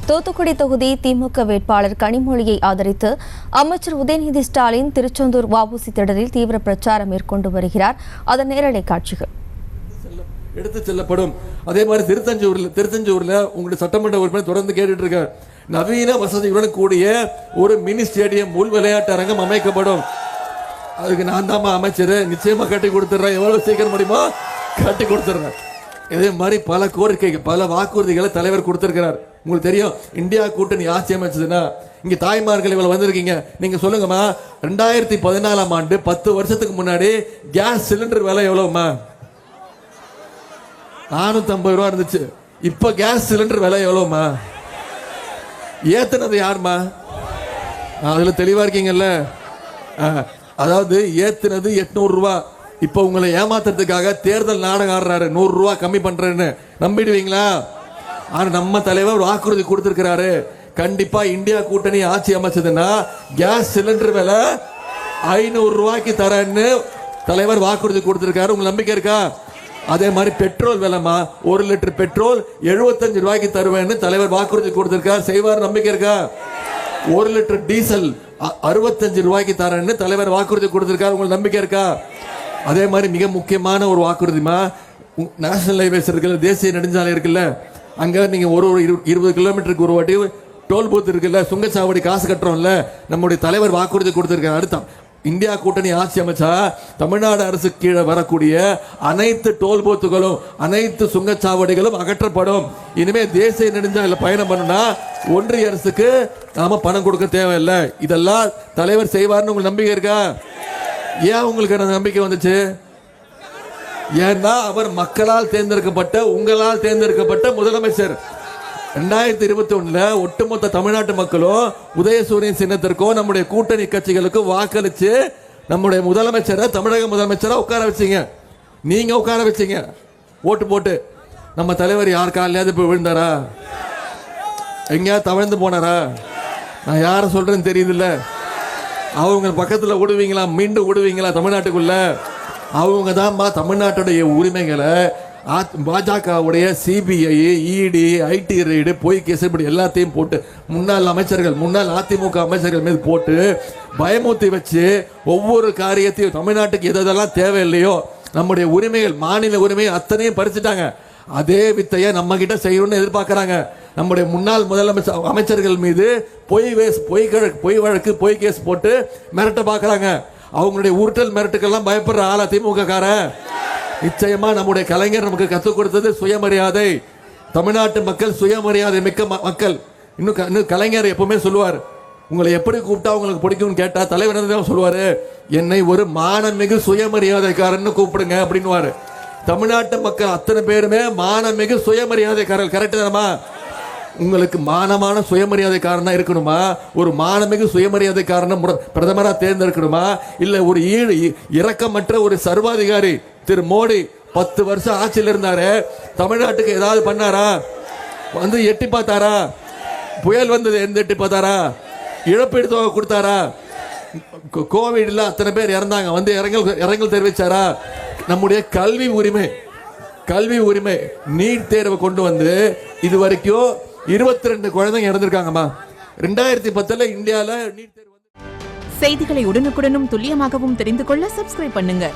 தூத்துக்குடி தொகுதி திமுக வேட்பாளர் கனிமொழியை ஆதரித்து அமைச்சர் உதயநிதி ஸ்டாலின் திருச்செந்தூர் வஉசி திடலில் தீவிர பிரச்சாரம் மேற்கொண்டு வருகிறார். அதன் நேரலை காட்சிகள் எடுத்து செல்லப்படும். அதே மாதிரி திருத்தஞ்சூர்ல உங்களுடைய சட்டமன்ற உறுப்பினர் தொடர்ந்து கேட்டுட்டு இருக்கார். நவீன வசதியுடன் கூடிய ஒரு மினி ஸ்டேடியம் உள் விளையாட்டு அரங்கம் அமைக்கப்படும். அதுக்கு நான் தான் அமைச்சர், நிச்சயமா கட்டி கொடுத்துறேன். எவ்வளவு சீக்கிரம் முடியுமோ கட்டி கொடுத்துறேன். இதே மாதிரி பல கோரிக்கைகள், பல வாக்குறுதிகளை தலைவர் கொடுத்திருக்கிறார். உங்களுக்கு தெரியும், இந்தியா கூட்டணி ஆட்சி அமைச்சதுன்னா இங்க தாய்மார்கள் இவ்வளவு வந்திருக்கீங்க. நீங்க சொல்லுங்கம்மா, 2014ஆம் ஆண்டு 10 வருஷத்துக்கு முன்னாடி கேஸ் சிலிண்டர் விலை எவ்வளவுமா? 450 ரூபா இருந்துச்சு. இப்ப கேஸ் சிலிண்டர் விலை எவ்வளவுமா? ஏத்துனது யாருமா? அதுல தெளிவா இருக்கீங்கல்ல. அதாவது ஏத்துனது 800 ரூபா. இப்ப உங்களை ஏமாத்துறதுக்காக தேர்தல் நாடகம் ஆடுறாரு. 100 ரூபா கம்மி பண்றேன்னு நம்பிடுவீங்களா? ஆனா நம்ம தலைவர் வாக்குறுதி கொடுத்திருக்கிறாரு. கண்டிப்பா இந்தியா கூட்டணி ஆட்சி அமைச்சதுன்னா கேஸ் சிலிண்டர் விலை 500 ரூபாய்க்கு தரேன்னு தலைவர் வாக்குறுதி கொடுத்திருக்காரு. உங்களுக்கு நம்பிக்கை இருக்கா? அதே மாதிரி பெட்ரோல் விலைமா, 1 லிட்டர் பெட்ரோல் 75 ரூபாய்க்கு தருவேன்னு தலைவர் வாக்குறுதி கொடுத்திருக்கார். செய்வார், நம்பிக்கை இருக்கா? 1 லிட்டர் டீசல் 65 ரூபாய்க்கு தரேன்னு தலைவர் வாக்குறுதி கொடுத்திருக்காரு. உங்களுக்கு நம்பிக்கை இருக்கா? அதே மாதிரி மிக முக்கியமான ஒரு வாக்குறுதிமா, நேஷனல் ஹைவேஸ் இருக்குல்ல, தேசிய நெடுஞ்சாலை இருக்குல்ல, அங்க நீங்க ஒரு 20 கிலோமீட்டருக்கு ஒரு வாட்டி டோல் பூத் இருக்குல்ல, சுங்கச்சாவடி காசு கட்டுறோம்ல, நம்முடைய தலைவர் வாக்குறுதி கொடுத்திருக்காரு. அடுத்த இந்தியா கூட்டணி ஆட்சி அமைச்சா தமிழ்நாடு அரசு கீழே வரக்கூடிய அனைத்து டோல் பூத்துகளும் அனைத்து சுங்கச்சாவடிகளும் அகற்றப்படும். இனிமே தேசிய நெடுஞ்சாலையில் பயணம் பண்ணுனா ஒன்றிய அரசுக்கு நாம பணம் கொடுக்க தேவையில்லை. இதெல்லாம் தலைவர் செய்வார்னு உங்களுக்கு நம்பிக்கை இருக்கா? ஏன் உங்களுக்கு அந்த நம்பிக்கை வந்துச்சு? ஏன்னா அவர் மக்களால் தேர்ந்தெடுக்கப்பட்ட, உங்களால் தேர்ந்தெடுக்கப்பட்ட முதலமைச்சர். 2021 ஒட்டுமொத்த தமிழ்நாட்டு மக்களும் உதயசூரியன் சின்னத்திற்கும் நம்முடைய கூட்டணி கட்சிகளுக்கும் வாக்களிச்சு நம்முடைய முதலமைச்சரை தமிழக முதலமைச்சரை உட்கார வச்சீங்க. நீங்க உட்கார வச்சீங்க ஓட்டு போட்டு. நம்ம தலைவர் யார் காலையாவது இப்ப விழுந்தாரா? எங்கேயாவது தவழ்ந்து போனாரா? நான் யார சொல்றேன்னு தெரியுதுல்ல. அவங்க பக்கத்தில் விடுவீங்களா? மீண்டும் விடுவீங்களா தமிழ்நாட்டுக்குள்ள? அவங்க தான் தமிழ்நாட்டுடைய உரிமைகளை பாஜகவுடைய சிபிஐ, இடி, ஐடி ரைடு, பொய் கேஸ், இப்படி எல்லாத்தையும் போட்டு முன்னாள் அமைச்சர்கள், முன்னாள் அதிமுக அமைச்சர்கள் மீது போட்டு பயமுத்தி வச்சு ஒவ்வொரு காரியத்தையும் தமிழ்நாட்டுக்கு எதெல்லாம் தேவையில்லையோ நம்முடைய உரிமைகள், மாநில உரிமை அத்தனையும் பறிச்சுட்டாங்க. அதே வித்தையை நம்ம கிட்ட செய்யணும்னு எதிர்பார்க்கறாங்க. நம்முடைய முன்னாள் முதலமைச்சர் அமைச்சர்கள் மீது பொய் வழக்கு, பொய் கேஸ் போட்டு மிரட்ட பார்க்கறாங்க. அவங்களுடைய உருட்டல் மிரட்டுக்கெல்லாம் பயப்படுற ஆளா திமுக காரன்? நிச்சயமா நம்முடைய கலைஞர் நமக்கு கற்றுக் கொடுத்தது சுயமரியாதை. தமிழ்நாட்டு மக்கள் சுயமரியாதை மிக்க மக்கள். இன்னும் கலைஞர் எப்பவுமே சொல்லுவார், உங்களை எப்படி கூப்பிட்டா உங்களுக்கு பிடிக்கும்னு கேட்டா தலைவர் தான் சொல்லுவாரு, என்னை ஒரு மானமிகு சுயமரியாதைக்காரன்னு கூப்பிடுங்க அப்படின்னுவாரு. தமிழ்நாட்டு மக்கள் அத்தனை பேருமே மானமிகு சுயமரியாதைக்காரர்கள். கரெக்ட் தானமா? உங்களுக்கு மானமான சுயமரியாதைக்காரனா இருக்கணுமா? ஒரு மானமிகு சுயமரியாதைக்காரனை பிரதமரா தேர்ந்தெடுக்கணுமா? இல்ல ஒரு இரக்கமற்ற ஒரு சர்வாதிகாரி திரு மோடி 10 வருஷம் ஆட்சியில் இருந்தாரு, தமிழ்நாட்டுக்கு ஏதாவது பண்ணாரா? வந்து எட்டி பார்த்தாரா? புயல் வந்தது, எந்த எட்டி பார்த்தாரா? இழப்பீடு தொகை கொடுத்தாரா? கோவிட்ல அத்தனை பேர் இறந்தாங்க, வந்து இரங்கல் தெரிவிச்சாரா? நம்முடைய கல்வி உரிமை நீட் தேர்வை கொண்டு வந்து இது வரைக்கும் 22 குழந்தைங்க இறந்திருக்காங்கம்மா. 2010 இந்தியால நீட் தேர்வு. செய்திகளை உடனுக்குடனும் துல்லியமாகவும் தெரிந்து கொள்ள சப்ஸ்கிரைப் பண்ணுங்க.